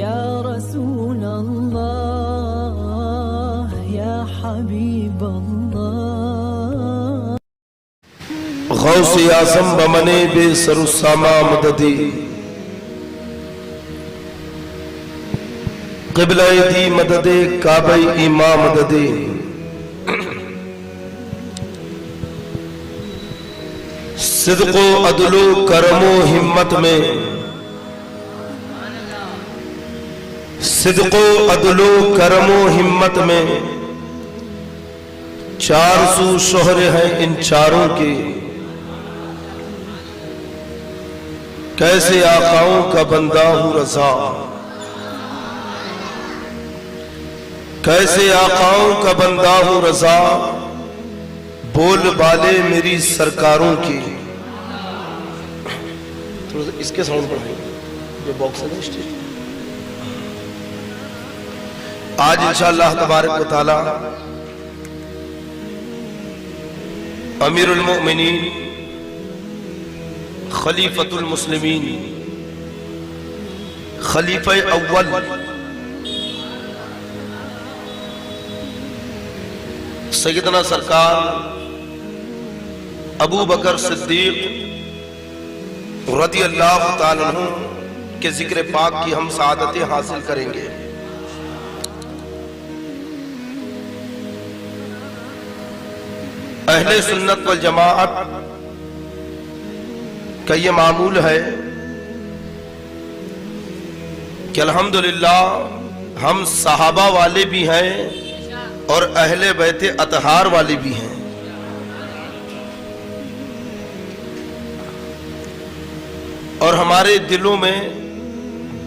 یا رسول اللہ یا حبیب اللہ غوث اعظم بمنے بے سر السما مددی قبلہ دی مدد کعبہ امام مددی صدق و عدل و کرم و ہمت میں صدق و عدل و کرم و ہمت میں 400 شوہر ہیں ان چاروں کے کیسے آقاؤں کا بندہ ہوں رضا کیسے آقاؤں کا بندہ ہوں رضا بول بالے میری سرکاروں کی تھوڑا سا اس کے ساؤنڈ بڑھائیں یہ باکس ہے نا اسٹیج آج انشاءاللہ تبارک و تعالی امیر المؤمنین خلیفۃ المسلمین خلیفہ اول سیدنا سرکار ابو بکر صدیق رضی اللہ تعالیٰ عنہ کے ذکر پاک کی ہم سعادتیں حاصل کریں گے اہل سنت والجماعت کا یہ معمول ہے کہ الحمدللہ ہم صحابہ والے بھی ہیں اور اہل بیت اطہار والے بھی ہیں اور ہمارے دلوں میں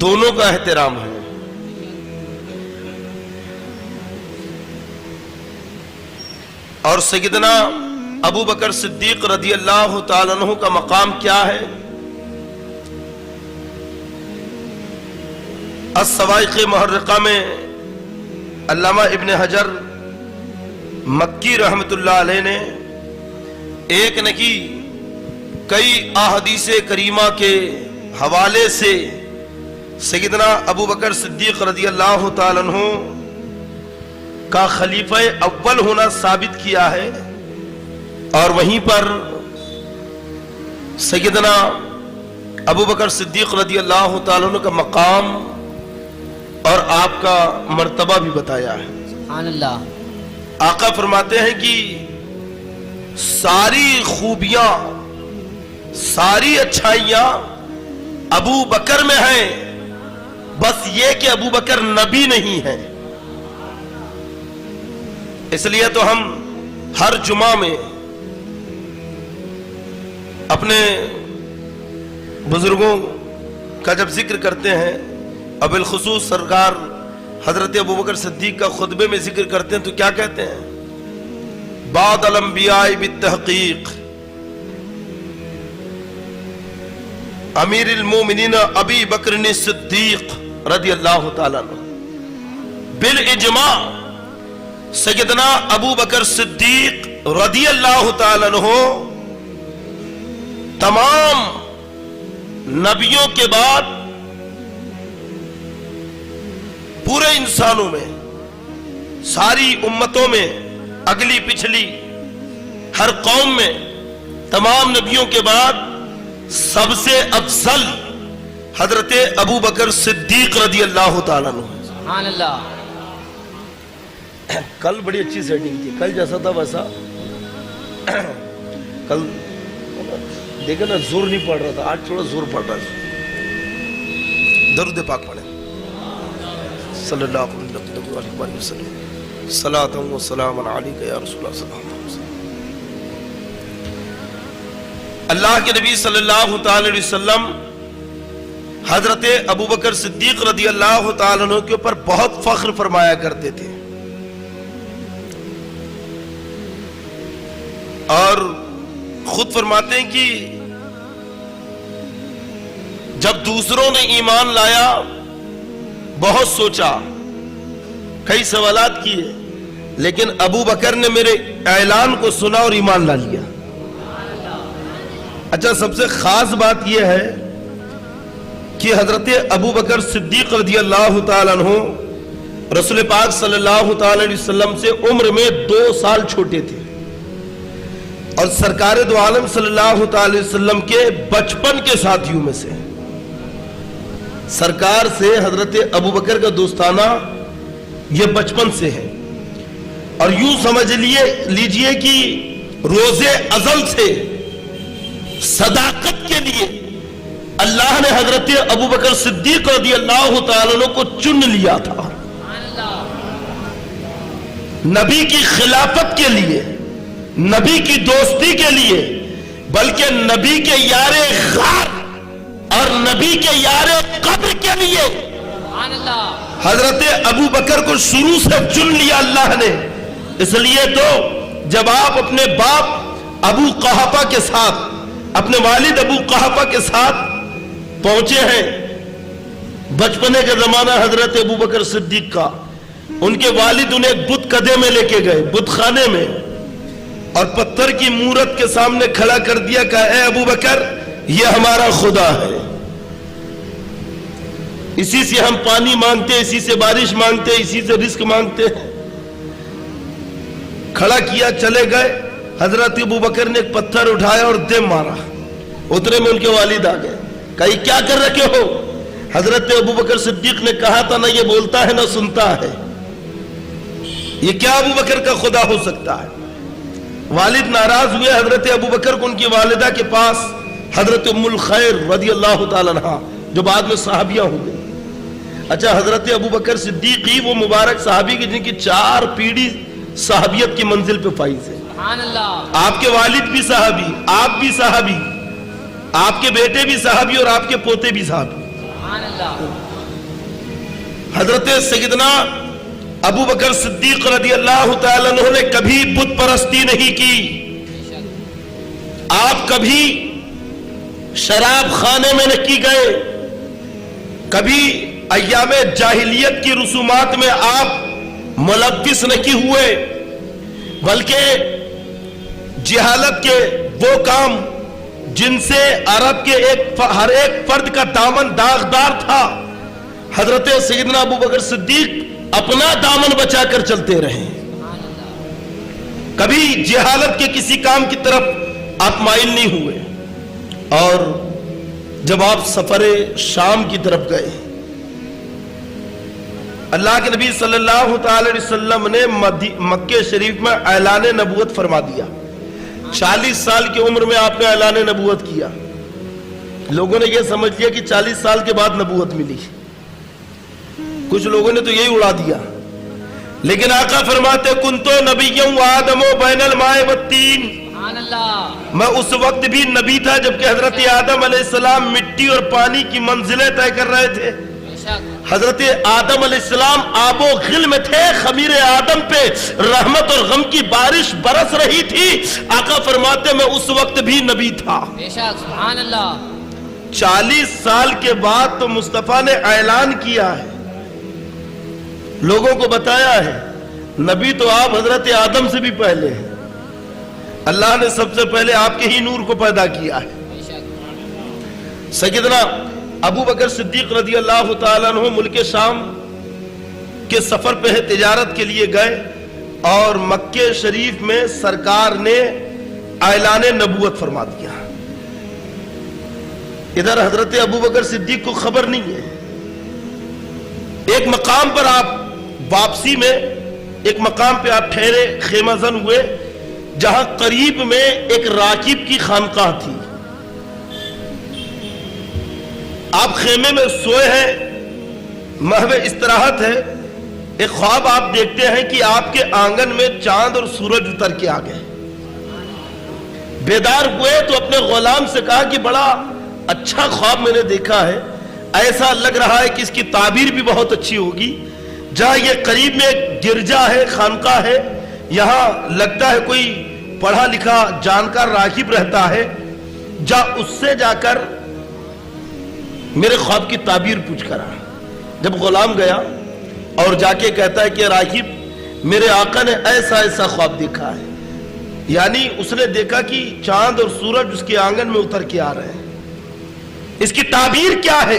دونوں کا احترام ہے اور سیدنا ابو بکر صدیق رضی اللہ تعالیٰ عنہ کا مقام کیا ہے الصواعق محرقہ میں علامہ ابن حجر مکی رحمت اللہ علیہ نے ایک نکی کئی احادیث کریمہ کے حوالے سے سیدنا ابو بکر صدیق رضی اللہ تعالیٰ عنہ کا خلیفہ اول ہونا ثابت کیا ہے اور وہیں پر سیدنا ابو بکر صدیق رضی اللہ تعالیٰ عنہ کا مقام اور آپ کا مرتبہ بھی بتایا ہے سبحان اللہ آقا فرماتے ہیں کہ ساری خوبیاں ساری اچھائیاں ابو بکر میں ہیں بس یہ کہ ابو بکر نبی نہیں ہے اس لیے تو ہم ہر جمعہ میں اپنے بزرگوں کا جب ذکر کرتے ہیں اور بالخصوص سرکار حضرت ابو بکر صدیق کا خطبے میں ذکر کرتے ہیں تو کیا کہتے ہیں بعد الانبیاء بالتحقیق امیر المومنین ابی بکر صدیق رضی اللہ تعالیٰ عنہ بالاجماع سیدنا ابو بکر صدیق رضی اللہ تعالیٰ عنہ تمام نبیوں کے بعد پورے انسانوں میں ساری امتوں میں اگلی پچھلی ہر قوم میں تمام نبیوں کے بعد سب سے افضل حضرت ابو بکر صدیق رضی اللہ تعالیٰ عنہ سبحان اللہ کل بڑی اچھی سیٹنگ تھی کل جیسا تھا ویسا کل دیکھا نا زور نہیں پڑ رہا تھا آج تھوڑا زور پڑ رہا ہے درود پاک پڑھیں صلی اللہ علیہ وسلم صلاۃ و سلام علیک یا رسول اللہ صلی اللہ علیہ وسلم اللہ کے نبی صلی اللہ تعالی علیہ وسلم حضرت ابو بکر صدیق رضی اللہ تعالی عنہ کے اوپر بہت فخر فرمایا کرتے تھے اور خود فرماتے ہیں کہ جب دوسروں نے ایمان لایا بہت سوچا کئی سوالات کیے لیکن ابو بکر نے میرے اعلان کو سنا اور ایمان لا لیا اچھا سب سے خاص بات یہ ہے کہ حضرت ابو بکر صدیق رضی اللہ تعالیٰ عنہ رسول پاک صلی اللہ تعالیٰ علیہ وسلم سے عمر میں 2 سال چھوٹے تھے، اور سرکار دو عالم صلی اللہ تعالیٰ علیہ وسلم کے بچپن کے ساتھیوں میں سے سرکار سے حضرت ابو بکر کا دوستانہ یہ بچپن سے ہے، اور یوں سمجھ لیجئے کہ روز ازل سے صداقت کے لیے اللہ نے حضرت ابو بکر صدیق رضی اللہ تعالیٰ عنہ کو چن لیا تھا نبی کی خلافت کے لیے، نبی کی دوستی کے لیے، بلکہ نبی کے یار غار اور نبی کے یار قبر کے لیے حضرت ابو بکر کو شروع سے چن لیا اللہ نے۔ اس لیے تو جب آپ اپنے باپ ابو قحافہ کے ساتھ، اپنے والد ابو قحافہ کے ساتھ پہنچے ہیں، بچپنے کا زمانہ حضرت ابو بکر صدیق کا، ان کے والد انہیں ایک بت کدے میں لے کے گئے، بت خانے میں، اور پتھر کی مورت کے سامنے کھڑا کر دیا کہ اے ابو بکر یہ ہمارا خدا ہے، اسی سے ہم پانی مانگتے، اسی سے بارش مانگتے، اسی سے رزق مانگتے ہیں۔ کھڑا کیا، چلے گئے، حضرت ابو بکر نے ایک پتھر اٹھایا اور دم مارا، اتنے میں ان کے والد آ گئے، کہا یہ کیا کر رکھے ہو؟ حضرت ابو بکر صدیق نے کہا تھا نہ یہ بولتا ہے نہ سنتا ہے، یہ کیا ابو بکر کا خدا ہو سکتا ہے؟ والد ناراض ہوئے حضرت ابو بکر کو ان کی والدہ کے پاس، حضرت ام الخیر رضی اللہ تعالیٰ عنہ جو بعد میں صحابیہ ہو گئی۔ اچھا، حضرت ابو بکر صدیق ہی وہ مبارک صحابی کی جن کی 4 پیڑھی صحابیت کی منزل پہ فائز ہے۔ آپ کے والد بھی صحابی، آپ بھی صحابی، آپ کے بیٹے بھی صحابی اور آپ کے پوتے بھی صحابی۔ حضرت سیدنا ابو بکر صدیق رضی اللہ تعالیٰ عنہ نے کبھی بت پرستی نہیں کی، آپ کبھی شراب خانے میں نہیں گئے، کبھی ایام جاہلیت کی رسومات میں آپ ملوث نہیں ہوئے، بلکہ جہالت کے وہ کام جن سے عرب کے ہر ایک فرد کا دامن داغدار تھا، حضرت سیدنا ابو بکر صدیق اپنا دامن بچا کر چلتے رہے، کبھی جہالت کے کسی کام کی طرف آپ مائل نہیں ہوئے۔ اور جب آپ سفر شام کی طرف گئے، اللہ کے نبی صلی اللہ تعالی علیہ وسلم نے مکہ شریف میں اعلان نبوت فرما دیا، 40 سال کی عمر میں آپ نے اعلان نبوت کیا۔ لوگوں نے یہ سمجھ لیا کہ 40 سال کے بعد نبوت ملی، کچھ لوگوں نے تو یہی اڑا دیا، لیکن آقا فرماتے کنتو نبیوں وآدم بین الماء والتین، میں اس وقت بھی نبی تھا جبکہ حضرت آدم علیہ السلام مٹی اور پانی کی منزلیں طے کر رہے تھے۔ حضرت آدم علیہ السلام آب و غل میں تھے، خمیر آدم پہ رحمت اور غم کی بارش برس رہی تھی، آقا فرماتے میں اس وقت بھی نبی تھا۔ 40 سال کے بعد تو مصطفیٰ نے اعلان کیا ہے، لوگوں کو بتایا ہے، نبی تو آپ حضرت آدم سے بھی پہلے ہیں، اللہ نے سب سے پہلے آپ کے ہی نور کو پیدا کیا ہے۔ سیدنا ابو بکر صدیق رضی اللہ تعالیٰ عنہ ملک شام کے سفر پہ تجارت کے لیے گئے، اور مکہ شریف میں سرکار نے اعلان نبوت فرما دیا۔ ادھر حضرت ابو بکر صدیق کو خبر نہیں ہے۔ ایک مقام پر آپ واپسی میں ایک مقام پہ آپ ٹھہرے، خیمہ زن ہوئے، جہاں قریب میں ایک راکب کی خانقاہ تھی۔ آپ خیمے میں سوئے ہیں، محو استراحت ہے، ایک خواب آپ دیکھتے ہیں کہ آپ کے آنگن میں چاند اور سورج اتر کے آ گئے۔ بیدار ہوئے تو اپنے غلام سے کہا کہ بڑا اچھا خواب میں نے دیکھا ہے، ایسا لگ رہا ہے کہ اس کی تعبیر بھی بہت اچھی ہوگی، جہاں یہ قریب میں ایک گرجا ہے، خانقاہ ہے، یہاں لگتا ہے کوئی پڑھا لکھا جانکار راہب رہتا ہے، جا اس سے جا کر میرے خواب کی تعبیر پوچھ کر آ۔ جب غلام گیا اور جا کے کہتا ہے کہ راہب میرے آقا نے ایسا ایسا خواب دیکھا ہے، یعنی اس نے دیکھا کہ چاند اور سورج اس کے آنگن میں اتر کے آ رہے ہیں، اس کی تعبیر کیا ہے؟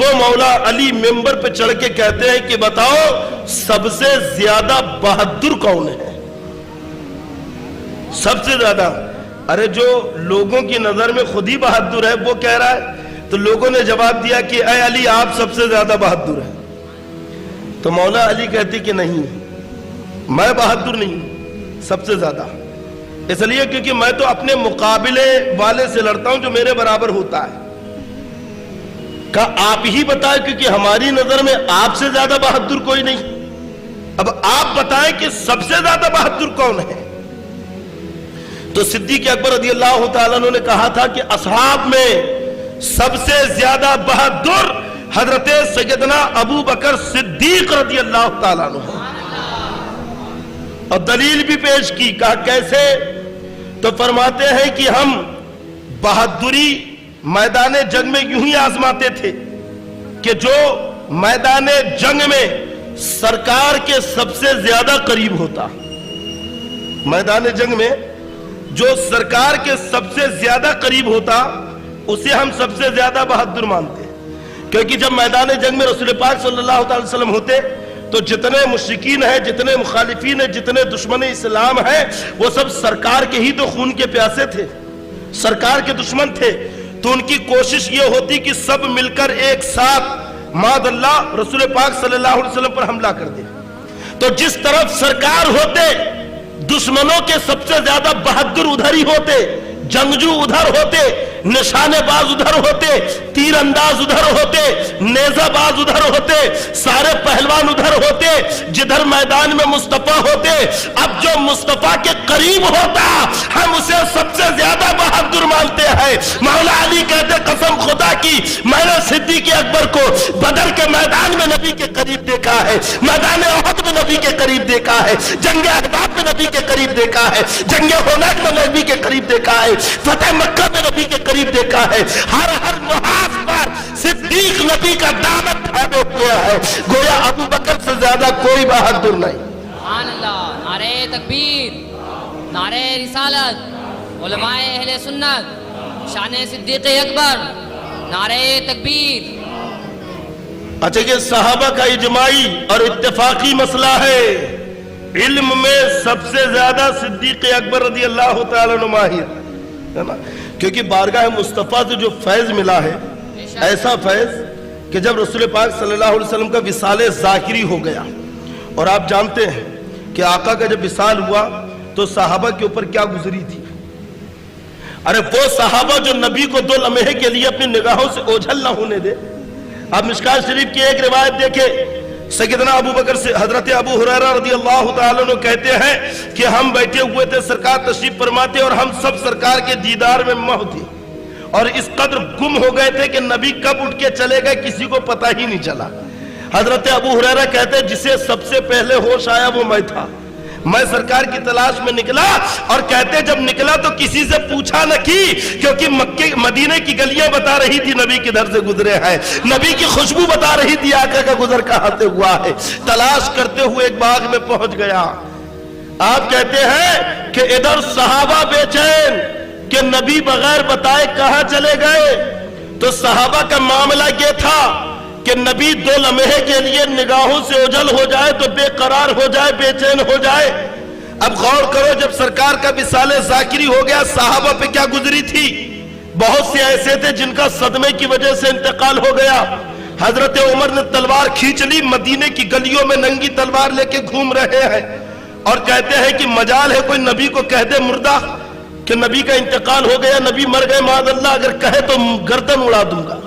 وہ مولا علی ممبر پہ چڑھ کے کہتے ہیں کہ بتاؤ سب سے زیادہ بہادر کون ہے؟ سب سے زیادہ، ارے جو لوگوں کی نظر میں خود ہی بہادر ہے وہ کہہ رہا ہے، تو لوگوں نے جواب دیا کہ اے علی آپ سب سے زیادہ بہادر ہیں۔ تو مولا علی کہتے کہ نہیں، میں بہادر نہیں، سب سے زیادہ، اس لیے کیونکہ میں تو اپنے مقابلے والے سے لڑتا ہوں جو میرے برابر ہوتا ہے۔ کہا آپ ہی بتائیں، کیونکہ ہماری نظر میں آپ سے زیادہ بہادر کوئی نہیں، اب آپ بتائیں کہ سب سے زیادہ بہادر کون ہے؟ تو صدیق اکبر رضی اللہ تعالیٰ عنہ نے کہا تھا کہ اصحاب میں سب سے زیادہ بہادر حضرت سیدنا ابو بکر صدیق رضی اللہ تعالیٰ عنہ، اور دلیل بھی پیش کی، کہا کیسے؟ تو فرماتے ہیں کہ ہم بہادری میدان جنگ میں یوں ہی آزماتے تھے کہ جو میدان جنگ میں سرکار کے سب سے زیادہ قریب ہوتا، میدان جنگ میں جو سرکار کے سب سے زیادہ قریب ہوتا اسے ہم سب سے زیادہ بہادر مانتے، کیونکہ جب میدان جنگ میں رسول پاک صلی اللہ علیہ وسلم ہوتے تو جتنے مشرکین ہیں، جتنے مخالفین ہیں، جتنے دشمن اسلام ہیں، وہ سب سرکار کے ہی تو خون کے پیاسے تھے، سرکار کے دشمن تھے، تو ان کی کوشش یہ ہوتی کہ سب مل کر ایک ساتھ معاذ اللہ رسول پاک صلی اللہ علیہ وسلم پر حملہ کر دے۔ تو جس طرف سرکار ہوتے دشمنوں کے سب سے زیادہ بہادر ادھر ہی ہوتے، جنگجو ادھر ہوتے، نشانے باز ادھر ہوتے، تیر انداز ادھر ہوتے، نیزہ باز ادھر ہوتے، سارے پہلوان ادھر ہوتے، جدھر میدان میں مصطفیٰ ہوتے۔ اب جو مصطفیٰ کے قریب ہوتا ہم اسے سب سے زیادہ بہادر مانتے ہیں۔ مولا علی کہتے قسم خدا کی میں نے صدیق اکبر کو بدر کے میدان میں نبی کے قریب دیکھا ہے، میدان احد میں نبی کے قریب دیکھا ہے، جنگ احزاب میں نبی کے قریب دیکھا ہے، جنگ ہنین میں نبی کے قریب دیکھا ہے، فتح مکہ میں نبی کے قریب دیکھا ہے، ہر محاذ پر صدیق نبی کا دامن تھامے ہوا ہے، گویا ابو بکر سے زیادہ کوئی بہادر نہیں۔ سبحان اللہ، نعرہ تکبیر، نعرہ رسالت، علماء اہل سنت، شان صدیق اکبر، نعرہ تکبیر۔ اچھا یہ صحابہ کا اجماعی اور اتفاقی مسئلہ ہے، علم میں سب سے زیادہ صدیق اکبر رضی اللہ تعالیٰ عنہ ماہر ہے نا، کیونکہ بارگاہ مصطفیٰ سے جو فیض ملا ہے، ایسا فیض کہ جب رسول پاک صلی اللہ علیہ وسلم کا وصال ذاکری ہو گیا، اور آپ جانتے ہیں کہ آقا کا جب وصال ہوا تو صحابہ کے اوپر کیا گزری تھی۔ ارے وہ صحابہ جو نبی کو 2 لمحے کے لیے اپنی نگاہوں سے اوجھل نہ ہونے دے۔ آپ مشکات شریف کی ایک روایت دیکھیں، سیدنا ابو بکر سے حضرت ابو ہریرہ رضی اللہ تعالیٰ عنہ کہتے ہیں کہ ہم بیٹھے ہوئے تھے، سرکار تشریف فرماتے اور ہم سب سرکار کے دیدار میں محو تھے، اور اس قدر گم ہو گئے تھے کہ نبی کب اٹھ کے چلے گئے کسی کو پتہ ہی نہیں چلا۔ حضرت ابو ہریرہ کہتے ہیں جسے سب سے پہلے ہوش آیا وہ میں تھا، میں سرکار کی تلاش میں نکلا، اور کہتے جب نکلا تو کسی سے پوچھا نہ کی، کیونکہ مدینے کی گلیاں بتا رہی تھی نبی کدھر سے گزرے ہیں، نبی کی خوشبو بتا رہی تھی آقا کا گزر کہاں سے ہوا ہے۔ تلاش کرتے ہوئے ایک باغ میں پہنچ گیا۔ آپ کہتے ہیں کہ ادھر صحابہ بے چین کہ نبی بغیر بتائے کہاں چلے گئے، تو صحابہ کا معاملہ یہ تھا کہ نبی 2 لمحے کے لیے نگاہوں سے اوجھل ہو جائے تو بے قرار ہو جائے، بے چین ہو جائے۔ اب غور کرو، جب سرکار کا وصال ذاکری ہو گیا صحابہ پہ کیا گزری تھی۔ بہت سے ایسے تھے جن کا صدمے کی وجہ سے انتقال ہو گیا۔ حضرت عمر نے تلوار کھینچ لی، مدینے کی گلیوں میں ننگی تلوار لے کے گھوم رہے ہیں، اور کہتے ہیں کہ مجال ہے کوئی نبی کو کہہ دے مردہ کہ نبی کا انتقال ہو گیا، نبی مر گئے معاذ اللہ، اگر کہے تو گردن اڑا دوں گا۔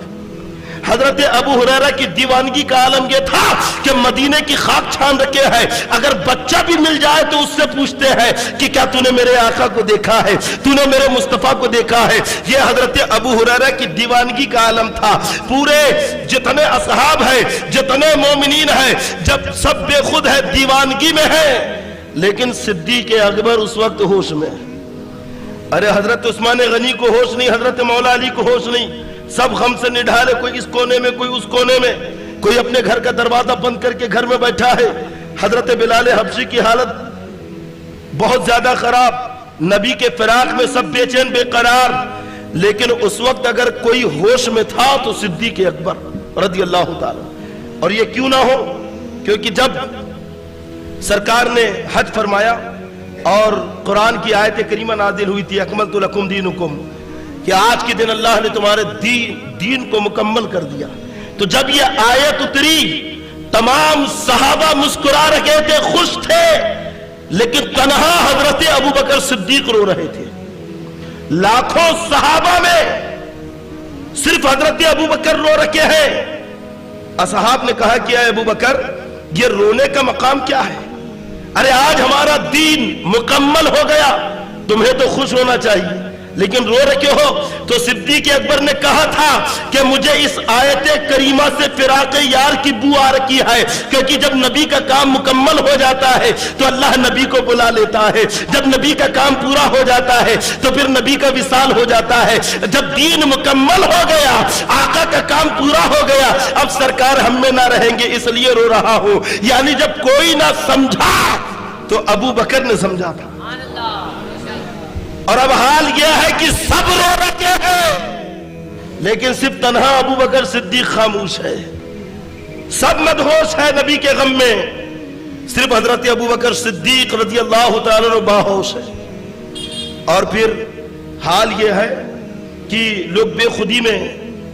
حضرت ابو ہریرہ کی دیوانگی کا عالم یہ تھا کہ مدینے کی خاک چھان رکھے ہے، اگر بچہ بھی مل جائے تو اس سے پوچھتے ہیں کہ کیا تو نے میرے آقا کو دیکھا ہے، تو نے میرے مصطفیٰ کو دیکھا ہے۔ یہ حضرت ابو ہریرہ کی دیوانگی کا عالم تھا۔ پورے جتنے اصحاب ہیں، جتنے مومنین ہیں، جب سب بے خود ہے، دیوانگی میں ہے، لیکن صدیق اکبر اس وقت ہوش میں۔ ارے حضرت عثمان غنی کو ہوش نہیں، حضرت مولا علی کو ہوش نہیں، سب غم سے نڈھالے، کوئی اس کونے میں، کوئی اس کونے میں، کوئی اپنے گھر کا دروازہ بند کر کے گھر میں بیٹھا ہے۔ حضرت بلال حبشی کی حالت بہت زیادہ خراب، نبی کے فراق میں سب بے چین بے قرار، لیکن اس وقت اگر کوئی ہوش میں تھا تو صدیق اکبر۔ رضی اللہ تعالی. اور یہ کیوں نہ ہو؟ کیونکہ جب سرکار نے حج فرمایا اور قرآن کی آیت کریمہ نازل ہوئی تھی اکملت لکم دینکم، کہ آج کے دن اللہ نے تمہارے دین کو مکمل کر دیا، تو جب یہ آیت اتری تمام صحابہ مسکرا رہے تھے، خوش تھے، لیکن تنہا حضرت ابوبکر صدیق رو رہے تھے. لاکھوں صحابہ میں صرف حضرت ابوبکر رو رکھے ہیں. اصحاب نے کہا کہ اے ابوبکر یہ رونے کا مقام کیا ہے؟ ارے آج ہمارا دین مکمل ہو گیا، تمہیں تو خوش ہونا چاہیے، لیکن رو رکھے ہو. تو صدیق اکبر نے کہا تھا کہ مجھے اس آیت کریمہ سے فراق یار کی بو آ رکی ہے، کیونکہ جب نبی کا کام مکمل ہو جاتا ہے تو اللہ نبی کو بلا لیتا ہے، جب نبی کا کام پورا ہو جاتا ہے تو پھر نبی کا وصال ہو جاتا ہے. جب دین مکمل ہو گیا، آقا کا کام پورا ہو گیا، اب سرکار ہم میں نہ رہیں گے، اس لیے رو رہا ہوں. یعنی جب کوئی نہ سمجھا تو ابو بکر نے سمجھا تھا. اور اب حال یہ ہے کہ سب رو رکھے ہیں، لیکن صرف تنہا ابو بکر صدیق خاموش ہے. سب مدہوش ہے نبی کے غم میں، صرف حضرت ابو بکر صدیق رضی اللہ تعالیٰ عنہ باہوش ہے. اور پھر حال یہ ہے کہ لوگ بے خودی میں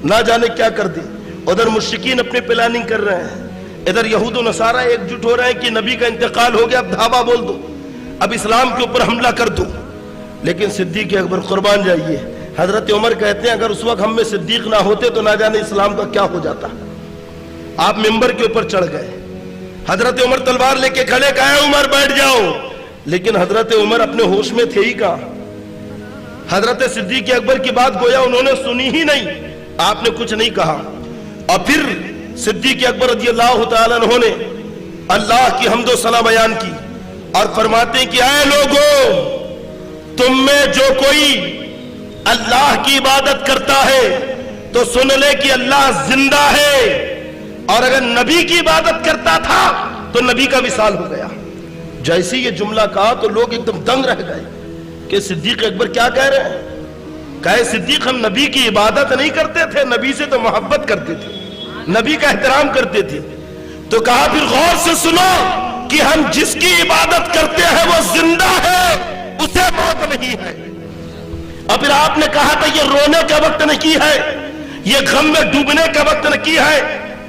نہ جانے کیا کر دیں. ادھر مشرکین اپنے پلاننگ کر رہے ہیں، ادھر یہود و نصارہ ایک جٹ ہو رہے ہیں کہ نبی کا انتقال ہو گیا، اب دھاوا بول دو، اب اسلام کے اوپر حملہ کر دو. لیکن صدیق اکبر قربان جائیے، حضرت عمر کہتے ہیں اگر اس وقت ہم میں صدیق نہ ہوتے تو نہ جانے اسلام کا کیا ہو جاتا. آپ ممبر کے اوپر چڑھ گئے، حضرت عمر تلوار لے کے کھڑے، کہا عمر بیٹھ جاؤ، لیکن حضرت عمر اپنے ہوش میں تھے ہی کہاں. حضرت صدیق اکبر کی بات گویا انہوں نے سنی ہی نہیں، آپ نے کچھ نہیں کہا. اور پھر صدیق اکبر رضی اللہ تعالیٰ عنہ نے اللہ کی حمد و ثنا بیان کی اور فرماتے ہیں کہ اے لوگوں، تم میں جو کوئی اللہ کی عبادت کرتا ہے تو سن لے کہ اللہ زندہ ہے، اور اگر نبی کی عبادت کرتا تھا تو نبی کا وصال ہو گیا. جیسے یہ جملہ کہا تو لوگ ایک دم دنگ رہ گئے کہ صدیق اکبر کیا کہہ رہے ہیں. کہے صدیق ہم نبی کی عبادت نہیں کرتے تھے، نبی سے تو محبت کرتے تھے، نبی کا احترام کرتے تھے. تو کہا پھر غور سے سنو کہ ہم جس کی عبادت کرتے ہیں وہ زندہ ہے، اسے موت نہیں ہے. اور پھر آپ نے کہا تھا یہ رونے کا وقت نہیں ہے، یہ غم میں ڈوبنے کا وقت نہیں ہے،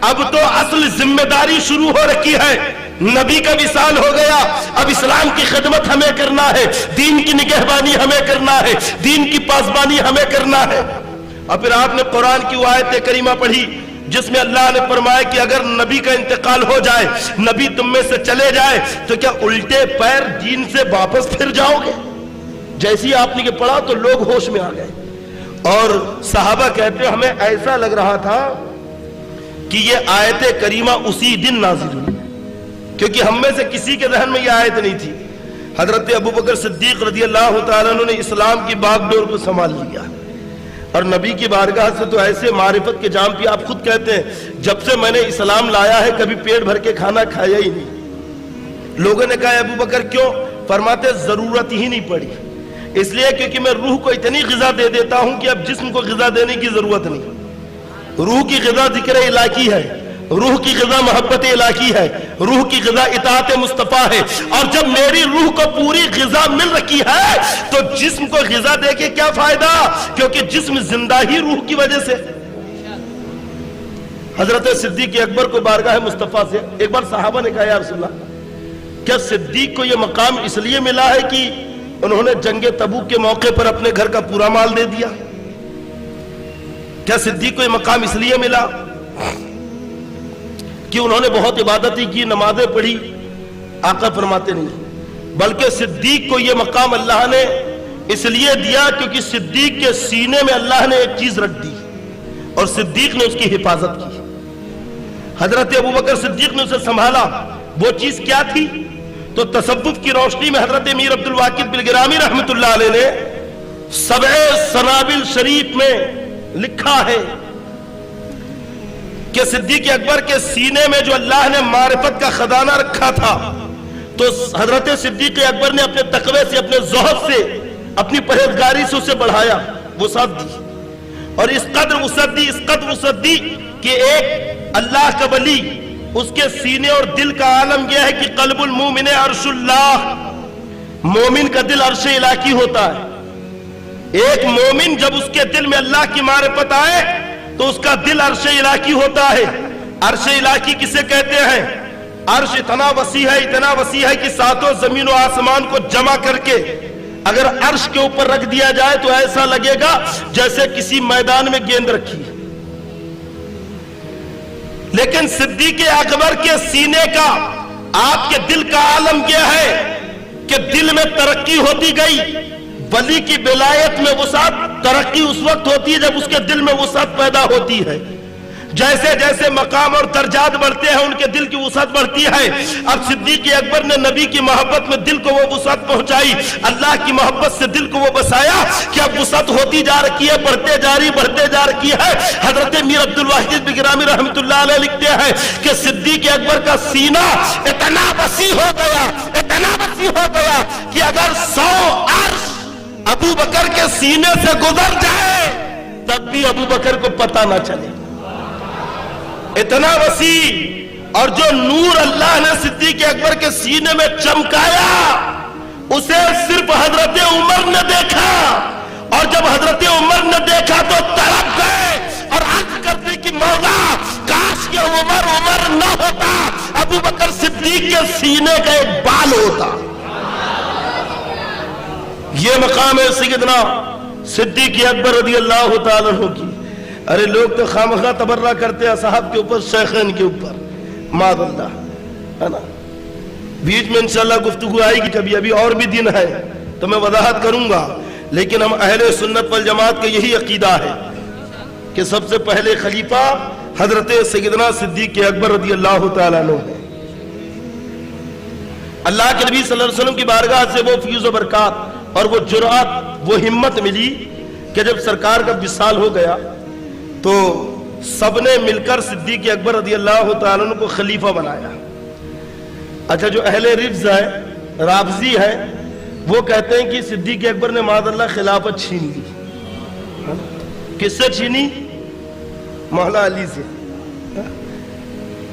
اب تو اصل ذمہ داری شروع ہو رکھی ہے. نبی کا وصال ہو گیا، اب اسلام کی خدمت ہمیں کرنا ہے، دین کی نگہبانی ہمیں کرنا ہے، دین کی پاسبانی ہمیں کرنا ہے. اور پھر آپ نے قرآن کی آیت کریمہ پڑھی جس میں اللہ نے فرمایا کہ اگر نبی کا انتقال ہو جائے، نبی تم میں سے چلے جائے تو کیا الٹے پیر دین سے واپس پھر جاؤ گے؟ جیسی آپ نے یہ پڑھا تو لوگ ہوش میں آ گئے. اور صحابہ کہتے ہیں ہمیں ایسا لگ رہا تھا کہ یہ آیت کریمہ اسی دن نازل ہوئی، کیونکہ ہم میں سے کسی کے ذہن میں یہ آیت نہیں تھی. حضرت ابوبکر صدیق رضی اللہ تعالیٰ عنہ نے اسلام کی باغ ڈور کو سنبھال لیا، اور نبی کی بارگاہ سے تو ایسے معرفت کے جام پہ آپ خود کہتے ہیں جب سے میں نے اسلام لایا ہے کبھی پیٹ بھر کے کھانا کھایا ہی نہیں. لوگوں نے کہا ابوبکر کیوں؟ فرماتے ضرورت ہی نہیں پڑی، اس لیے کیونکہ میں روح کو اتنی غذا دے دیتا ہوں کہ اب جسم کو غذا دینے کی ضرورت نہیں. روح کی غذا ذکر الہی ہے، روح کی غذا محبت الہی ہے، روح کی غذا اطاعت مصطفیٰ ہے. اور جب میری روح کو پوری غذا مل رکھی ہے تو جسم کو غذا دے کے کیا فائدہ، کیونکہ جسم زندہ ہی روح کی وجہ سے. حضرت صدیق اکبر کو بارگاہ مصطفیٰ سے ایک بار صحابہ نے کہا یا رسول اللہ، کیا صدیق کو یہ مقام اس لیے ملا ہے کہ انہوں نے جنگ تبوک کے موقع پر اپنے گھر کا پورا مال دے دیا؟ کیا صدیق کو یہ مقام اس لیے ملا کہ انہوں نے بہت عبادتیں کی، نمازیں پڑھی؟ آقا فرماتے نہیں، بلکہ صدیق کو یہ مقام اللہ نے اس لیے دیا کیونکہ صدیق کے سینے میں اللہ نے ایک چیز رکھ دی اور صدیق نے اس کی حفاظت کی. حضرت ابوبکر صدیق نے اسے سنبھالا. وہ چیز کیا تھی؟ تو تصوف کی روشنی میں حضرت امیر عبد الواقد بلگرامی رحمت اللہ علیہ نے سبع سنابل شریف میں لکھا ہے کہ صدیق اکبر کے سینے میں جو اللہ نے معرفت کا خزانہ رکھا تھا تو حضرت صدیق اکبر نے اپنے تقوی سے، اپنے زہد سے، اپنی پرہیزگاری سے اسے بڑھایا، وسعت دی. اور اس قدر وسعت دی کہ ایک اللہ کا ولی اس کے سینے اور دل کا عالم یہ ہے کہ قلب المومن عرش اللہ، مومن کا دل عرش الہی ہوتا ہے۔ ایک مومن جب اس کے دل میں اللہ کی معرفت آئے تو اس کا دل عرش الہی ہوتا ہے۔ عرش الہی کسے کہتے ہیں؟ عرش اتنا وسیع ہے کہ ساتوں زمین و آسمان کو جمع کر کے اگر عرش کے اوپر رکھ دیا جائے تو ایسا لگے گا جیسے کسی میدان میں گیند رکھی ہے۔ لیکن صدیق اکبر کے سینے کا، آپ کے دل کا عالم کیا ہے کہ دل میں ترقی ہوتی گئی۔ ولی کی ولایت میں وسعت، ترقی اس وقت ہوتی ہے جب اس کے دل میں وسعت پیدا ہوتی ہے۔ جیسے جیسے مقام اور درجات بڑھتے ہیں ان کے دل کی وسعت بڑھتی ہے۔ اب صدیق اکبر نے نبی کی محبت میں دل کو وہ وسعت پہنچائی، اللہ کی محبت سے دل کو وہ بسایا کہ اب وسعت ہوتی جا رہی ہے، بڑھتے جا رہی ہے۔ حضرت میر عبد الواحد بگرامی رحمت اللہ علیہ لکھتے ہیں کہ صدیق اکبر کا سینہ اتنا وسیع ہو گیا کہ اگر 100 عرش ابو بکر کے سینے سے گزر جائے تب بھی ابو بکر کو پتہ نہ چلے، اتنا وسیع۔ اور جو نور اللہ نے صدیق اکبر کے سینے میں چمکایا اسے صرف حضرت عمر نے دیکھا، اور جب حضرت عمر نے دیکھا تو تڑپ گئے اور عرض کرتے کہ مولا کاش کہ عمر نہ ہوتا، ابو بکر صدیق کے سینے کا ایک بال ہوتا۔ یہ مقام ہے سیدنا صدیق اکبر رضی اللہ تعالیٰ عنہ کی۔ ارے لوگ تو خامخواہ تبرہ کرتے ہیں صاحب کے اوپر، شیخین کے اوپر، معاذ اللہ، ہے نا۔ بیچ میں انشاءاللہ گفتگو آئے گی کبھی، ابھی اور بھی دن ہے تو میں وضاحت کروں گا، لیکن ہم اہل سنت والجماعت کا یہی عقیدہ ہے کہ سب سے پہلے خلیفہ حضرت سیدنا صدیق اکبر رضی اللہ تعالیٰ عنہ ہے۔ اللہ کے نبی صلی اللہ علیہ وسلم کی بارگاہ سے وہ فیض و برکات اور وہ جرأت، وہ ہمت ملی کہ جب سرکار کا وصال ہو گیا تو سب نے مل کر صدیق اکبر رضی اللہ تعالیٰ عنہ کو خلیفہ بنایا۔ اچھا، جو اہل رفض ہے، رافضی ہے، وہ کہتے ہیں کہ صدیق اکبر نے معاذ اللہ خلافت چھین لی۔ کس سے چھینی؟ مولا علی سے،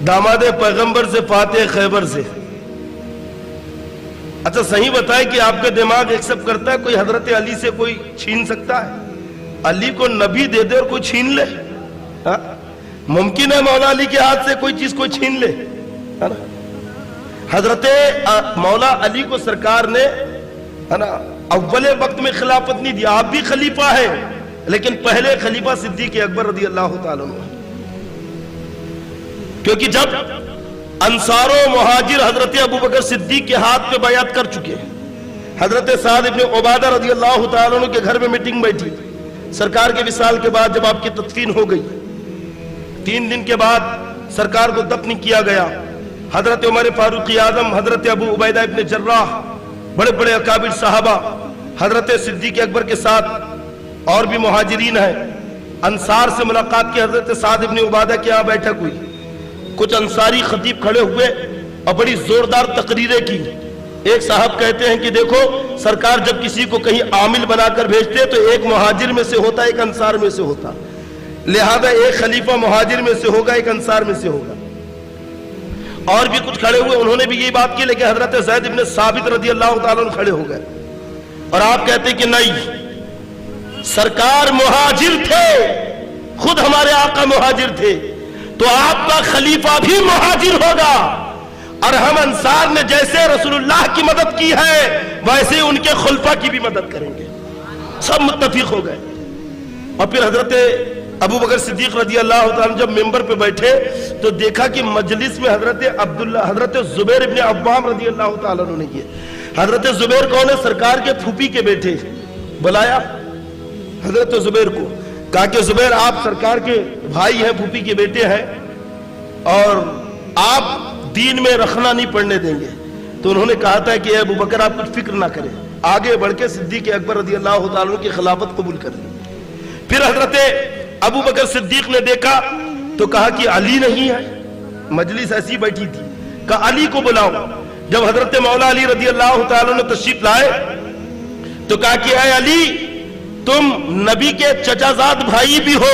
داماد پیغمبر سے، فاتح خیبر سے۔ اچھا صحیح بتائے کہ آپ کا دماغ ایکسپٹ کرتا ہے کوئی حضرت علی سے کوئی چھین سکتا ہے؟ علی کو نبی دے دے اور کوئی چھین لے؟ ممکن ہے مولا علی کے ہاتھ سے کوئی چیز کوئی چھین لے؟ حضرت مولا علی کو سرکار نے اول وقت میں خلافت نہیں دیا، آپ بھی خلیفہ ہیں لیکن پہلے خلیفہ صدیق اکبر رضی اللہ تعالیٰ عنہ، کیونکہ جب انصار و مہاجر حضرت ابو بکر صدیق کے ہاتھ پہ بیعت کر چکے، حضرت سعد ابن عبادہ رضی اللہ تعالیٰ عنہ کے گھر میں میٹنگ بیٹھی، سرکار کے وصال کے بعد جب آپ کی تدفین ہو گئی، 3 دن کے بعد سرکار کو دفن کیا گیا۔ حضرت عمر فاروق اعظم، حضرت ابو عبیدہ ابن جراح، بڑے بڑے اکابر صحابہ، حضرت صدیق اکبر کے ساتھ اور بھی مہاجرین ہیں، انصار سے ملاقات کی۔ حضرت سعد ابن عبادہ کے یہاں بیٹھک ہوئی، کچھ انصاری خطیب کھڑے ہوئے اور بڑی زوردار تقریریں کی۔ ایک صاحب کہتے ہیں کہ دیکھو سرکار جب کسی کو کہیں عامل بنا کر بھیجتے تو ایک مہاجر میں سے ہوتا، ایک انصار میں سے ہوتا، لہذا ایک خلیفہ مہاجر میں سے ہوگا، ایک انصار میں سے ہوگا۔ اور بھی کچھ کھڑے ہوئے، انہوں نے بھی یہی بات کی، لیکن حضرت زید بن ثابت رضی اللہ تعالیٰ عنہ کھڑے ہو گئے اور آپ کہتے ہیں کہ نہیں، سرکار مہاجر تھے، خود ہمارے آقا مہاجر تھے، تو آپ کا خلیفہ بھی مہاجر ہوگا، اور ہم انصار نے جیسے رسول اللہ کی مدد کی ہے ویسے ان کے خلفاء کی بھی مدد کریں گے۔ سب متفق ہو گئے۔ اور پھر حضرت ابو بکر صدیق رضی اللہ تعالیٰ جب ممبر پہ بیٹھے تو دیکھا کہ مجلس میں حضرت زبیر ابن عوام رضی اللہ تعالیٰ نے کیے۔ حضرت زبیر کون ہے؟ سرکار کے پھوپھی کے بیٹے۔ بلایا حضرت زبیر کو، کہا کہ زبیر آپ سرکار کے بھائی ہیں، پھوپھی کے بیٹے ہیں، اور آپ دین میں رخنا نہیں پڑھنے دیں گے۔ تو انہوں نے کہا تھا کہ اے ابو بکر آپ کچھ فکر نہ کریں، آگے بڑھ کے صدیق اکبر رضی اللہ تعالیٰ عنہ کی خلافت قبول کر لی۔ پھر حضرت ابو بکر صدیق نے دیکھا تو کہا کہ علی نہیں ہے، مجلس ایسی بیٹھی تھی، کہا علی کو بلاؤ۔ جب حضرت مولا علی رضی اللہ تعالیٰ عنہ تشریف لائے تو کہا کہ اے علی تم نبی کے چچا زاد بھائی بھی ہو،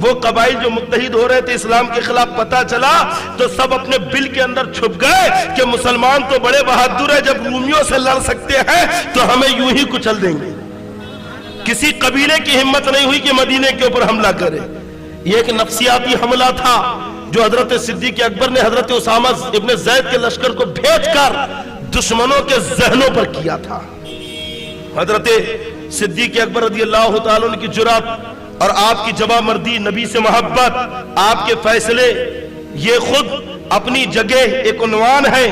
وہ قبائل جو متحد ہو رہے تھے اسلام کے خلاف پتہ چلا تو سب اپنے بل کے اندر چھپ گئے کہ مسلمان تو بڑے بہادر ہیں، جب رومیوں سے لڑ سکتے ہیں تو ہمیں یوں ہی کچل دیں گے۔ کسی قبیلے کی ہمت نہیں ہوئی کہ مدینے کے اوپر حملہ کرے۔ یہ ایک نفسیاتی حملہ تھا جو حضرت صدیق اکبر نے حضرت اسامہ ابن زید کے لشکر کو بھیج کر دشمنوں کے ذہنوں پر کیا تھا۔ حضرت صدیق اکبر رضی اللہ تعالیٰ عنہ کی جرأت اور آپ کی جواب مردی، نبی سے محبت، آپ کے فیصلے، یہ خود اپنی جگہ ایک عنوان ہے،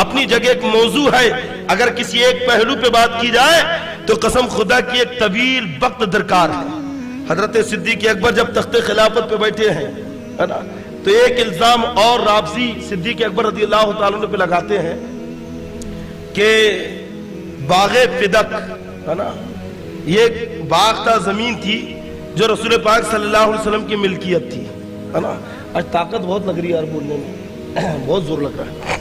اپنی جگہ ایک موضوع ہے۔ اگر کسی ایک پہلو پہ بات کی جائے تو قسم خدا کی ایک طویل وقت درکار ہے۔ حضرت صدیق اکبر جب تخت خلافت پہ بیٹھے ہیں تو ایک الزام اور رابضی صدیق اکبر رضی اللہ تعالیٰ عنہ پہ لگاتے ہیں کہ باغ فدق یہ ایک باغ تھا، زمین تھی جو رسول پاک صلی اللہ علیہ وسلم کی ملکیت تھی، ہے نا۔ آج طاقت بہت لگ رہی ہے یار بولنے میں، بہت زور لگ رہا ہے۔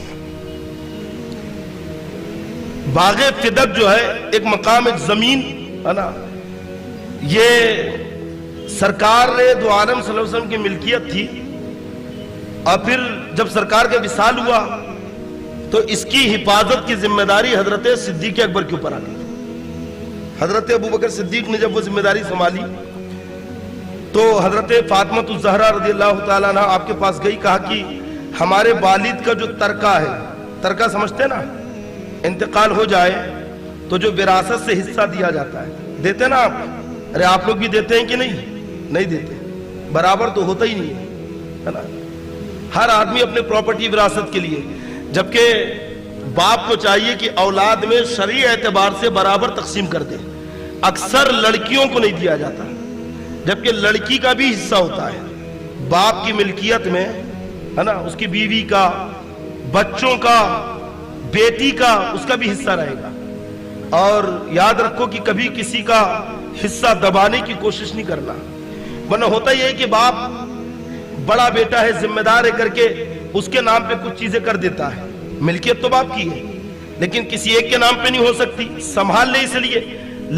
باغ فدق جو ہے ایک مقام، ایک زمین، ہے نا، یہ سرکار دو عالم صلی اللہ علیہ وسلم کی ملکیت تھی، اور پھر جب سرکار کا وصال ہوا تو اس کی حفاظت کی ذمہ داری حضرت صدیق اکبر کے اوپر آ گئی۔ حضرت ابوبکر صدیق نے جب وہ ذمہ داری سنبھالی تو حضرت فاطمہ الزہرا رضی اللہ تعالیٰ عنہ آپ کے پاس گئی، کہا کہ ہمارے والد کا جو ترکہ ہے، ترکہ سمجھتے نا، انتقال ہو جائے تو جو وراثت سے حصہ دیا جاتا ہے، دیتے نا آپ؟ ارے آپ لوگ بھی دیتے ہیں کہ نہیں دیتے، برابر تو ہوتا ہی نہیں ہے نا۔ ہر آدمی اپنے پراپرٹی وراثت کے لیے، جبکہ باپ کو چاہیے کہ اولاد میں شرعی اعتبار سے برابر تقسیم کر دے۔ اکثر لڑکیوں کو نہیں دیا جاتا، جبکہ لڑکی کا بھی حصہ ہوتا ہے باپ کی ملکیت میں، ہے نا، اس کی بیوی کا، بچوں کا، بیٹی کا، اس کا بھی حصہ رہے گا۔ اور یاد رکھو کہ کبھی کسی کا حصہ دبانے کی کوشش نہیں کرنا، ورنہ ہوتا یہ ہے کہ باپ بڑا بیٹا ہے، ذمہ دار ہے کر کے اس کے نام پہ کچھ چیزیں کر دیتا ہے، ملکیت تو باپ کی ہے لیکن کسی ایک کے نام پہ نہیں ہو سکتی، سنبھال لے اس لیے۔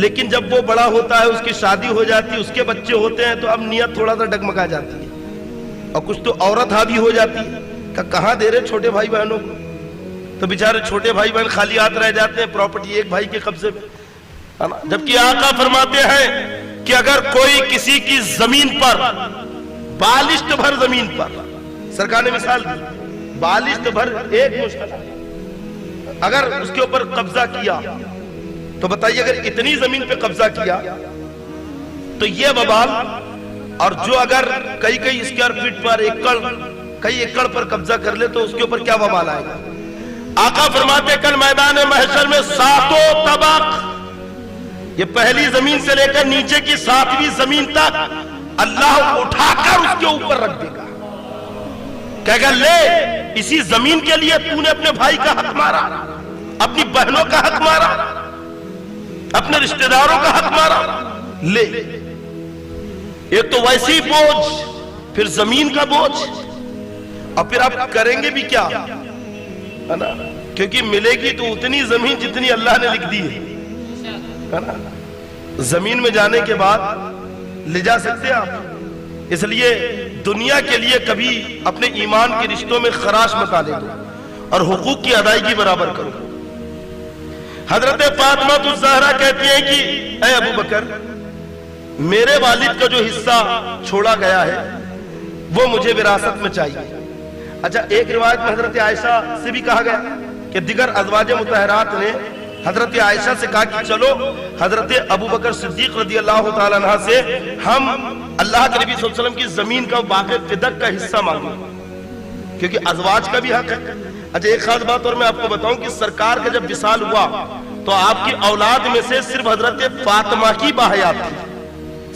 لیکن جب وہ بڑا ہوتا ہے، اس کی شادی ہو جاتی ہے، اس کے بچے ہوتے ہیں، تو اب نیت تھوڑا سا ڈگمگا جاتی ہے، اور کچھ تو عورت حاوی ہو جاتی ہے کہ کہاں دے رہے چھوٹے بھائی بہنوں کو، تو بیچارے چھوٹے بھائی بہن خالی ہاتھ رہ جاتے ہیں، پراپرٹی ایک بھائی کے قبضے میں۔ جبکہ آقا فرماتے ہیں کہ اگر کوئی کسی کی زمین پر، بالشت بھر زمین پر، سرکار نے مثال دی، بالشت بھر ایک مشتل، اگر اس کے اوپر قبضہ کیا تو بتائیے اگر اتنی زمین پہ قبضہ کیا تو یہ وبال، اور جو اگر کئی اسکوائر فٹ پر، کئی ایکڑ پر قبضہ کر لے تو اس کے اوپر کیا وبال آئے گا۔ آقا فرماتے کل میدان محشر میں 7 طبق، یہ پہلی زمین سے لے کر نیچے کی 7ویں زمین تک اللہ اٹھا کر اس کے اوپر رکھ دے گا، کہے گا لے، اسی زمین کے لیے تو نے اپنے بھائی کا حق مارا، اپنی بہنوں کا حق مارا، اپنے رشتہ داروں کا حق مارا، لے۔ ایک تو ویسی بوجھ، پھر زمین کا بوجھ، اور پھر آپ کریں گے بھی کیا، کیونکہ ملے گی تو اتنی زمین جتنی اللہ نے لکھ دی ہے نا۔ زمین میں جانے کے بعد لے جا سکتے ہیں آپ، اس لیے دنیا کے لیے کبھی اپنے ایمان کے رشتوں میں خراش مت آنے دو اور حقوق کی ادائیگی برابر کرو۔ حضرت فاطمہ الزہرا کہتی ہیں کہ اے ابو بکر، میرے والد کا جو حصہ چھوڑا گیا ہے وہ مجھے وراثت میں چاہیے۔ اچھا، ایک روایت میں حضرت عائشہ سے بھی کہا گیا کہ دیگر ازواج مطہرات نے حضرت عائشہ سے کہا کہ چلو حضرت ابو بکر صدیق رضی اللہ تعالیٰ عنہ سے ہم اللہ کے نبی صلی اللہ علیہ وسلم کی زمین کا باغ فدق کا حصہ مانگیں، کیونکہ ازواج کا بھی حق ہے۔ اچھا، ایک خاص بات اور میں آپ کو بتاؤں کہ سرکار کا جب وصال ہوا تو آپ کی اولاد میں سے صرف حضرت فاطمہ کی باحیات تھی۔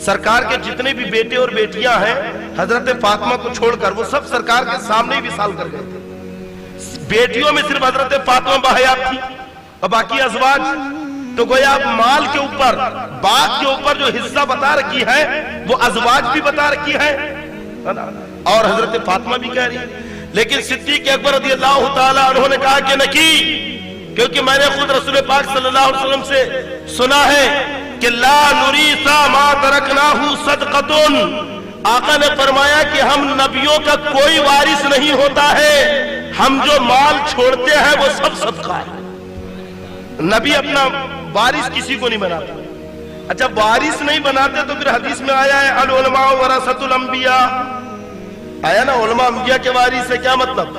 سرکار کے جتنے بھی بیٹے اور بیٹیاں ہیں حضرت فاطمہ کو چھوڑ کر وہ سب سرکار کے سامنے ہی وصال کر گئے تھے۔ بیٹیوں میں صرف حضرت فاطمہ باحیات تھی اور باقی ازواج تو گویا مال کے اوپر، باغ کے اوپر جو حصہ بتا رکھی ہے وہ ازواج بھی بتا رکھی ہے اور حضرت فاطمہ بھی کہہ رہی ہے۔ لیکن صدیق اکبر رضی اللہ تعالیٰ عنہ نے کہا کہ نہیں، کیونکہ میں نے خود رسول پاک صلی اللہ علیہ وسلم سے سنا ہے کہ لا نریث ما ترکناہ صدقۃ، آقا نے فرمایا کہ ہم نبیوں کا کوئی وارث نہیں ہوتا ہے، ہم جو مال چھوڑتے ہیں وہ سب صدقہ ہے۔ نبی اپنا وارث کسی کو نہیں بناتا۔ اچھا وارث نہیں بناتے تو پھر حدیث میں آیا ہے العلماء ورثۃ الانبیاء، آیا نا علماء انبیاء کے وارث ہے، کیا مطلب؟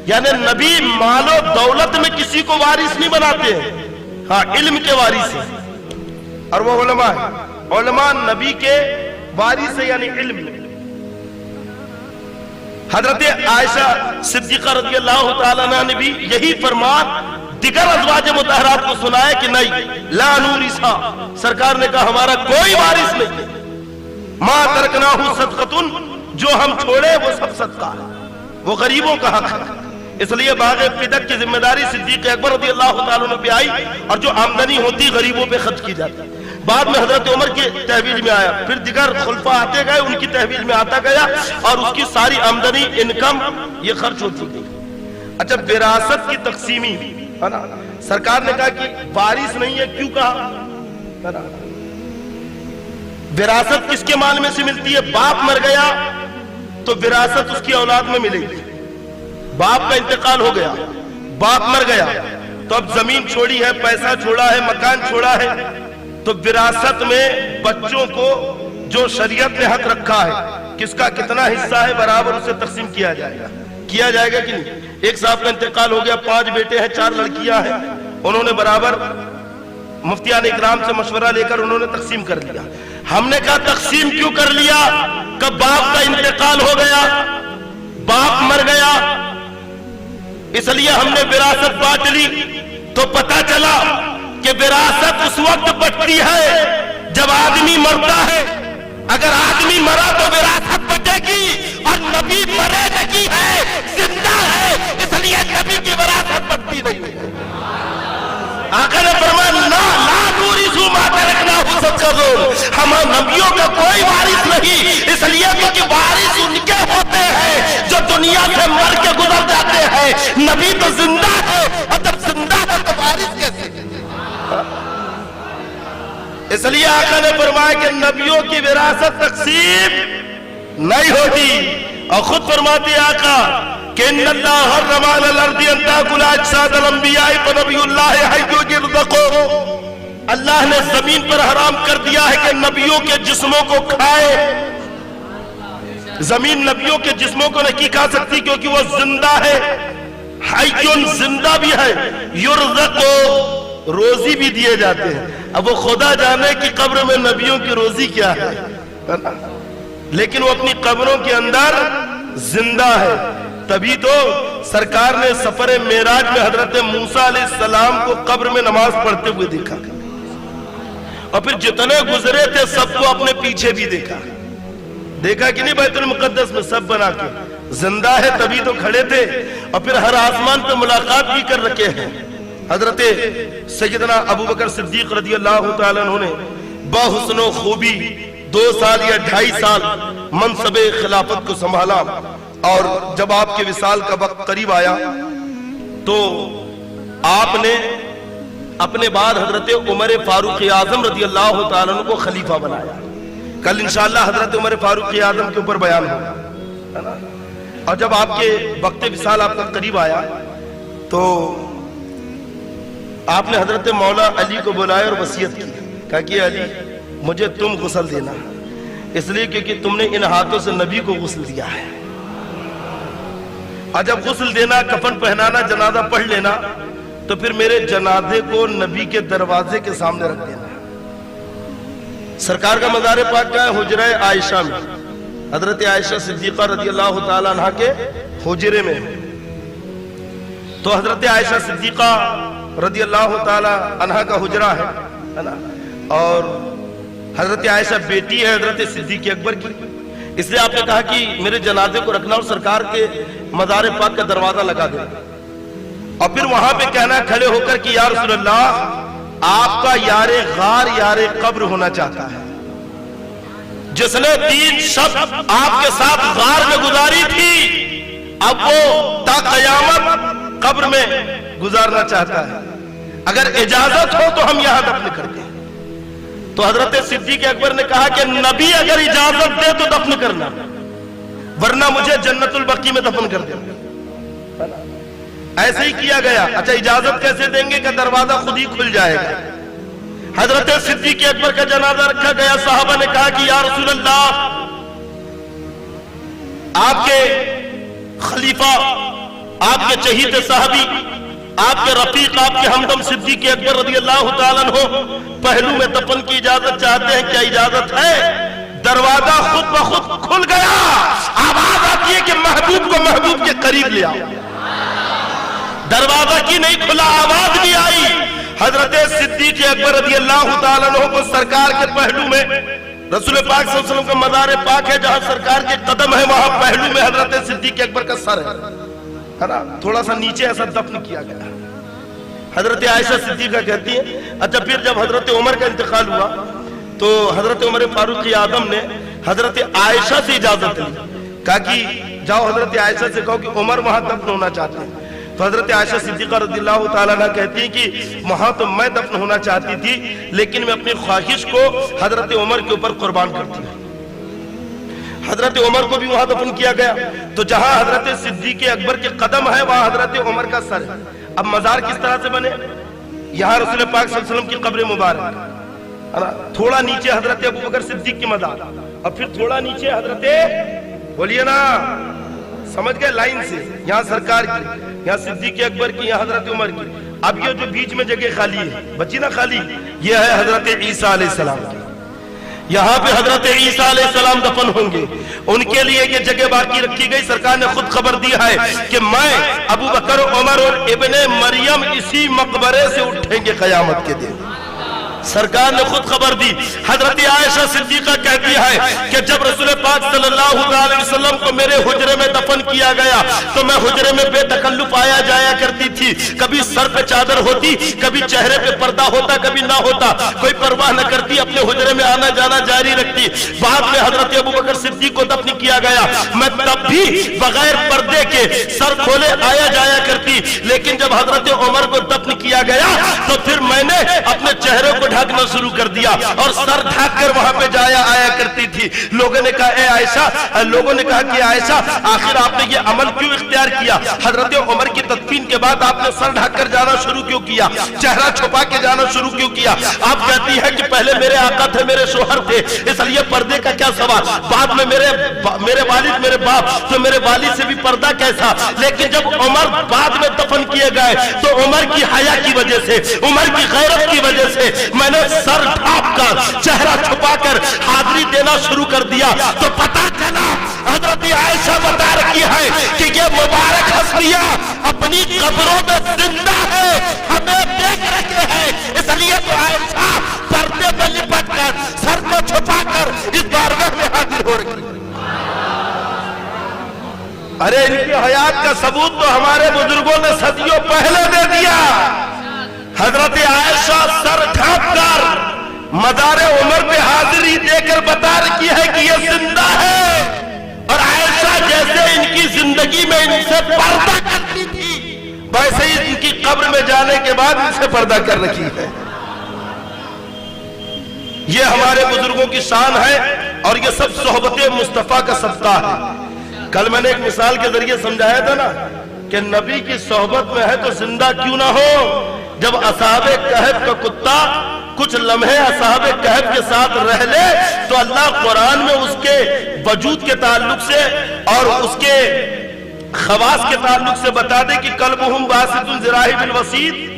یعنی نبی مال و دولت میں کسی کو وارث نہیں بناتے ہیں، ہاں علم کے وارث ہیں، اور وہ علماء ہیں۔ علماء نبی کے وارث ہے یعنی علم۔ حضرت عائشہ صدیقہ رضی اللہ تعالیٰ عنہ نے بھی یہی فرمان دیگر ازواج مطہرات کو سنائے کہ نہیں، لا نورثا، سرکار نے کہا ہمارا کوئی وارث نہیں ہے، ما ترکناہ صدقۃ، جو ہم چھوڑے وہ سب صدقہ ہے، وہ غریبوں کا حق ہے۔ اس لیے باغ فدق کی ذمہ داری صدیق اکبر رضی اللہ تعالیٰ عنہ پہ آئی، اور جو آمدنی ہوتی غریبوں پہ خرچ کی جاتی۔ بعد میں حضرت عمر کی تحویل میں آیا، پھر دیگر خلفاء آتے گئے، ان کی تحویل میں آتا گیا، اور اس کی ساری آمدنی انکم یہ خرچ ہوتی گئی۔ اچھا وراثت کی تقسیمی ہے نا، سرکار نے کہا کہ وارث نہیں ہے، کیوں کہا؟ وراثت کس کے مال میں سے ملتی ہے؟ باپ مر گیا تو وراثت اس کی اولاد میں ملے گی۔ باپ کا انتقال ہو گیا، باپ مر گیا تو اب زمین چھوڑی ہے، پیسہ چھوڑا ہے، مکان چھوڑا ہے، تو وراثت میں بچوں کو جو شریعت نے حق رکھا ہے، کس کا کتنا حصہ ہے برابر اسے تقسیم کیا جائے گا۔ کیا جائے گا کہ نہیں؟ ایک صاحب کا انتقال ہو گیا، 5 بیٹے ہیں، 4 لڑکیاں ہیں، انہوں نے برابر مفتیان اکرام سے مشورہ لے کر انہوں نے تقسیم کر لیا۔ ہم نے کہا تقسیم کیوں کر لیا؟ کہ باپ کا انتقال ہو گیا، باپ مر گیا، اس لیے ہم نے وراثت بانٹ لی۔ تو پتہ چلا کہ وراثت اس وقت بٹتی ہے جب آدمی مرتا ہے۔ اگر آدمی مرا تو وراثت بٹے گی، اور نبی مرے نہیں ہے، زندہ ہے، اس لیے نبی کی وراثت بٹتی نہیں ہے۔ آقا نے فرمایا لا نورث ما ترکناہ صدقۃ، ہم نبیوں کا کوئی وارث نہیں، اس لیے کہ وارث ان کے ہوتے ہیں جو دنیا سے مر کے گزر جاتے ہیں۔ نبی تو زندہ ہے، اور جب زندہ ہے تو وارث کیسے؟ اس لیے آقا نے فرمایا کہ نبیوں کی وراثت تقسیم نہیں ہوتی، اور خود فرماتے آقا کہ ان اللہ حرم علی الارض ان تاکل اجساد الانبیاء فنبی اللہ حی یرزق، اللہ نے زمین پر حرام کر دیا ہے کہ نبیوں کے جسموں کو کھائے۔ زمین نبیوں کے جسموں کو نہیں کھا سکتی کیونکہ وہ زندہ ہے، حی زندہ بھی ہے، یرزق روزی بھی دیے جاتے ہیں۔ اب وہ خدا جانے کہ قبر میں نبیوں کی روزی کیا ہے، لیکن وہ اپنی قبروں کے اندر زندہ ہے۔ تبھی تو سرکار نے سفر معراج میں حضرت موسیٰ علیہ السلام کو قبر میں نماز پڑھتے ہوئے دیکھا، اور پھر جتنے گزرے تھے سب کو اپنے پیچھے بھی دیکھا کہ نہیں؟ بیت المقدس میں سب بنا کے زندہ ہے، تبھی تو کھڑے تھے، اور پھر ہر آسمان پہ ملاقات بھی کر رکھے ہیں۔ حضرت سیدنا ابوبکر صدیق رضی اللہ تعالیٰ عنہ نے بحسن و خوبی 2 سال یا 2.5 سال منصب خلافت کو سنبھالا، اور جب آپ کے وصال کا وقت قریب آیا تو آپ نے اپنے بعد حضرت عمر فاروق اعظم رضی اللہ تعالیٰ عنہ کو خلیفہ بنایا۔ کل انشاءاللہ حضرت عمر فاروق اعظم کے اوپر بیان ہوگا۔ اور جب آپ کے وقت وصال آپ کا قریب آیا تو آپ نے حضرت مولا علی کو بلایا اور وصیت کی، کہا کہ علی مجھے تم غسل دینا، اس لیے کیونکہ تم نے ان ہاتھوں سے نبی کو غسل دیا ہے، اور جب غسل دینا، کفن پہنانا، جنازہ پڑھ لینا تو پھر میرے جنازے کو نبی کے دروازے کے سامنے رکھ دینا۔ سرکار کا مزار پاک کا ہے حجرہ عائشہ میں، حضرت عائشہ صدیقہ رضی اللہ تعالیٰ عنہ کے حجرے میں، تو حضرت عائشہ صدیقہ رضی اللہ تعالیٰ عنہ کا حجرہ ہے نا، اور حضرت عائشہ بیٹی ہے حضرت صدیق اکبر کی، اس لیے آپ نے کہا کہ میرے جنازے کو رکھنا اور سرکار کے مزار پاک کا دروازہ لگا دینا، اور پھر وہاں پہ کہنا کھڑے ہو کر کہ یا رسول اللہ آپ کا یار غار یار قبر ہونا چاہتا ہے، جس نے 3 شب آپ کے ساتھ غار میں گزاری تھی اب وہ تا قیامت قبر میں گزارنا چاہتا ہے، اگر اجازت ہو تو ہم یہاں دفن کرتے ہیں۔ تو حضرت صدیق اکبر نے کہا کہ نبی اگر اجازت دے تو دفن کرنا، ورنہ مجھے جنت البقیع میں دفن کر دیں۔ ایسے ہی کیا گیا۔ اچھا اجازت کیسے دیں گے کہ دروازہ خود ہی کھل جائے گا۔ حضرت صدیق اکبر کا جنازہ رکھا گیا، صحابہ نے کہا کہ یا رسول اللہ، آپ کے خلیفہ، آپ کے چہیتے صحابی، آپ کے رفیق، آپ کے ہمدم صدیق اکبر رضی اللہ تعالیٰ عنہ پہلو میں دفن کی اجازت چاہتے ہیں، کیا اجازت ہے؟ دروازہ خود بخود کھل گیا، آواز آتی ہے کہ محبوب کو محبوب کے قریب لے آؤ۔ دروازہ کی نہیں کھلا، آواز بھی آئی۔ حضرت صدیق اکبر رضی اللہ تعالیٰ عنہ کو سرکار کے پہلو میں، رسول پاک صلی اللہ علیہ وسلم کا مزار پاک ہے جہاں سرکار کے قدم ہے، وہاں پہلو میں حضرت صدیق اکبر کا سر ہے نا، تھوڑا سا نیچے ایسا دفن کیا گیا۔ حضرت عائشہ صدیقہ کہتی ہیں اچھا پھر جب حضرت عمر کا انتقال ہوا تو حضرت عمر فاروق اعظم نے حضرت عائشہ سے اجازت لی، کہا کہ جاؤ حضرت عائشہ سے کہو کہ عمر وہاں دفن ہونا چاہتے ہیں۔ تو حضرت عائشہ صدیقہ رضی اللہ تعالیٰ عنہ کہتی ہیں کہ وہاں تو میں دفن ہونا چاہتی تھی، لیکن میں اپنی خواہش کو حضرت عمر کے اوپر قربان کرتی ہوں۔ حضرت عمر کو بھی وہاں دفن کیا گیا۔ تو جہاں حضرت صدیق اکبر کے قدم ہے وہاں حضرت عمر کا سر ہے۔ اب مزار کس طرح سے بنے؟ یہاں رسول پاک صلی اللہ علیہ وسلم کی قبر مبارک، تھوڑا نیچے حضرت ابو بکر صدیق کی مزار، اور پھر تھوڑا نیچے حضرت، بولیے نا، سمجھ گئے لائن سے، یہاں سرکار کی، یہاں صدیق اکبر کی، یہاں حضرت عمر کی۔ اب یہ جو بیچ میں جگہ خالی ہے، بچی نا خالی، یہ ہے حضرت عیسیٰ علیہ السلام کی۔ یہاں پہ حضرت عیسیٰ علیہ السلام دفن ہوں گے، ان کے لیے یہ جگہ باقی رکھی گئی۔ سرکار نے خود خبر دی ہے کہ میں، ابو بکر، عمر اور ابن مریم اسی مقبرے سے اٹھیں گے قیامت کے دن۔ سرکار نے خود خبر دی۔ حضرت عائشہ صدیقہ کہتی ہے کہ جب رسول پاک صلی اللہ علیہ وسلم کو میرے حجرے میں دفن کیا گیا تو میں حجرے میں بے تکلف آیا جایا کرتی تھی، کبھی سر پہ چادر ہوتی، کبھی چہرے پہ پردہ ہوتا، کبھی نہ ہوتا، کوئی پرواہ نہ کرتی، اپنے حجرے میں آنا جانا جاری رکھتی۔ بعد میں حضرت ابو بکر صدیق کو دفن کیا گیا، میں تب بھی بغیر پردے کے سر کھولے آیا جایا کرتی، لیکن جب حضرت عمر کو دفن کیا گیا تو پھر میں نے اپنے چہرے کو ڈھکنا شروع کر دیا اور سر ڈھک کر وہاں پہ جایا آیا کرتی تھی۔ لوگوں نے کہا اے عائشہ، لوگوں نے کہا کہ عائشہ آخر آپ نے یہ عمل کیوں اختیار کیا؟ حضرت عمر کی تدفین کے بعد آپ نے سر ڈھک کر جانا شروع کیوں کیا؟ چہرہ چھپا کے جانا شروع کیوں کیا؟ آپ کہتی ہیں کہ پہلے میرے آقا تھے، میرے شوہر تھے، اس لیے پردے کا کیا سوال؟ بعد میں میرے والد، میرے باپ، تو میرے والد سے بھی پردہ کیسا؟ لیکن جب عمر بعد میں دفن کیے گئے تو عمر کی حیا کی وجہ سے، عمر کی غیرت کی وجہ سے میں نے سر ڈھانپ کر چہرہ چھپا کر حاضری دینا شروع کر دیا۔ تو پتہ چلا، حضرت عائشہ بتا رہی ہے کہ یہ مبارک ہستیاں اپنی قبروں میں زندہ ہے، ہمیں دیکھ رہے ہیں، اس لیے تو عائشہ پردے میں لپٹ کر سر کو چھپا کر اس بارگاہ میں حاضر ہو رہی ہے۔ ارے ان کی حیات کا ثبوت تو ہمارے بزرگوں نے صدیوں پہلے دے دیا۔ حضرت عائشہ سر ڈھانپ کر مزار عمر پہ حاضری دے کر بتا رہی ہے کہ یہ زندہ ہے، اور عائشہ جیسے ان کی زندگی میں ان سے پردہ کرتی تھی ویسے ہی ان کی قبر میں جانے کے بعد ان سے پردہ کر رکھی ہے۔ یہ ہمارے بزرگوں کی شان ہے اور یہ سب صحبت مصطفیٰ کا صدقہ ہے۔ کل میں نے ایک مثال کے ذریعے سمجھایا تھا نا کہ نبی کی صحبت میں ہے تو زندہ کیوں نہ ہو۔ جب اصحاب کہف کا کتا کچھ لمحے اصحاب کہف کے ساتھ رہ لے تو اللہ قرآن میں اس کے وجود کے تعلق سے اور اس کے خواص کے تعلق سے بتا دے کہ قلبہم باسط ذراعی بالوسید۔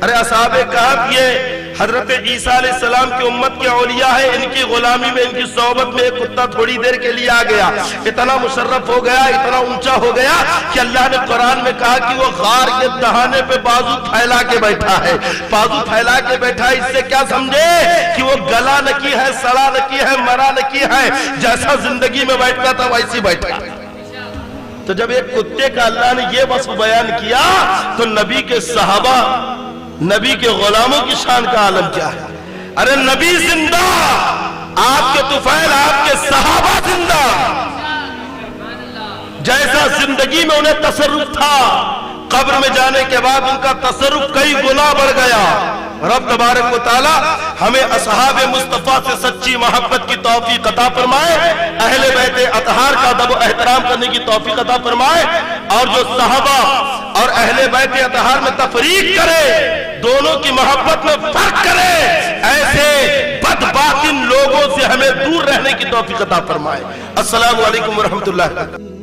ارے اصحاب کہف یہ حضرت عیسیٰ علیہ السلام کی امت کے اولیاء ہے، ان کی غلامی میں، ان کی صحبت میں ایک کتا تھوڑی دیر کے لیے آ گیا، اتنا مشرف ہو گیا، اتنا اونچا ہو گیا کہ اللہ نے قرآن میں کہا کہ وہ غار کے دہانے پہ بازو پھیلا کے بیٹھا ہے۔ بازو پھیلا کے بیٹھا ہے، اس سے کیا سمجھے کہ وہ گلا نکی ہے، سڑا نکی ہے، مرا نکی ہے، جیسا زندگی میں بیٹھتا تھا ویسی بیٹھا۔ تو جب ایک کتے کا اللہ نے یہ وصف بیان کیا تو نبی کے صحابہ، نبی کے غلاموں کی شان کا عالم کیا ہے؟ ارے نبی زندہ، آپ کے طفیل، آپ کے صحابہ زندہ، جیسا زندگی میں انہیں تصرف تھا قبر میں جانے کے بعد ان کا تصرف کئی گنا بڑھ گیا۔ رب تبارک و تعالی ہمیں اصحاب مصطفیٰ سے سچی محبت کی توفیق عطا فرمائے، اہل بیت اطہار کا ادب و احترام کرنے کی توفیق عطا فرمائے، اور جو صحابہ اور اہل بیت اطہار میں تفریق کرے، دونوں کی محبت میں فرق کرے، ایسے بد باطن لوگوں سے ہمیں دور رہنے کی توفیق عطا فرمائے۔ السلام علیکم ورحمۃ اللہ۔